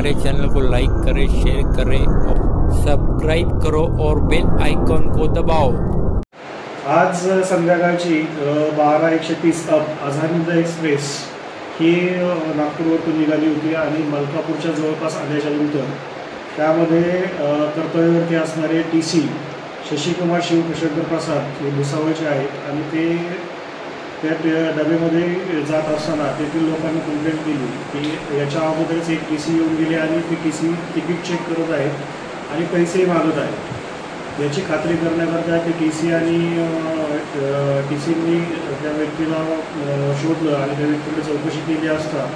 हमारे चैनल को लाइक करें, शेयर करें और सब्सक्राइब करो और बेल आइकॉन को दबाओ। आज संध्याकाळची 12:130 आझाद एक्सप्रेस ही नागपूरवरून निघाली होती आणि मलकापूरच्या जवळपास आल्याच्यानंतर त्यामध्ये कर्तव्यावरती असणारे TC शशिकुमार शिवशंकर प्रसाद हे भुसावळचे आहेत आणि ते त्या डब्यामध्ये जात असताना तेथील लोकांनी कंप्लेंट केली की याच्या अगोदरच एक TC येऊन गेले आणि ते TC तिकीट चेक करत आहेत आणि पैसेही मागत आहेत। याची खात्री करण्याकरता ते TC आणि TCनी त्या व्यक्तीला शोधलं आणि त्या व्यक्तीकडे चौकशी केली असता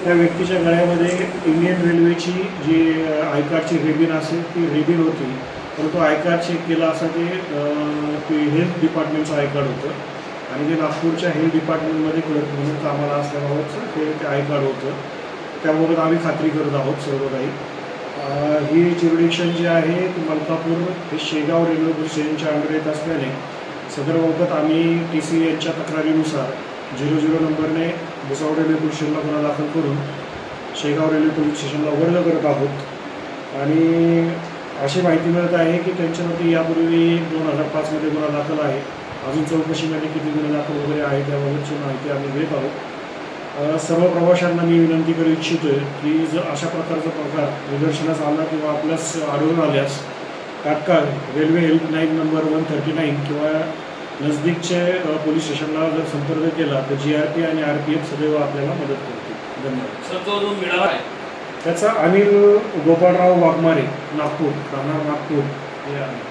त्या व्यक्तीच्या गळ्यामध्ये इंडियन रेल्वेची जी आय कार्डची रिबीन असेल ती रिबीन होती, परंतु आय कार्ड चेक केला असता ते हेल्थ डिपार्टमेंटचं आय कार्ड होतं आणि ते नागपूरच्या हेल्थ डिपार्टमेंटमध्ये क्लर्क म्हणून कामाला असल्याबाबत ते आय कार्ड होतं। त्याबाबत आम्ही खात्री करत आहोत सर्व काही। ही ज्युरिडिक्शन जी आहे ती मलकापूर हे शेगाव रेल्वे पोलीस स्टेशनच्या अंडर येत असल्याने सदर बाबत आम्ही TC यांच्या तक्रारीनुसार 00 नंबरने भुसावळ रेल्वे पोलीस स्टेशनला गुन्हा दाखल करून शेगाव रेल्वे पोलीस स्टेशनला वर्ग करत आहोत आणि अशी माहिती मिळत आहे की त्यांच्यावरती यापूर्वी 2005 मध्ये गुन्हा दाखल आहे। अजून चौकशीमध्ये किती गुन्हे दाखल वगैरे आहे त्याबाबतची माहिती आम्ही घेत आहोत। सर्व प्रवाशांना मी विनंती करू इच्छितो की जर अशा प्रकारचा प्रकार निदर्शनास आला किंवा आपल्यास आढळून आल्यास तात्काळ रेल्वे हेल्पलाईन नंबर 139 किंवा नजदीकचे पोलीस स्टेशनला जर संपर्क केला तर GRP आणि RPF सदैव आपल्याला मदत करतील। धन्यवाद। सर, तो जो मिळाला आहे त्याचा अनिल गोपाळराव वाघमारे, नागपूर, राहणार नागपूर हे आहे।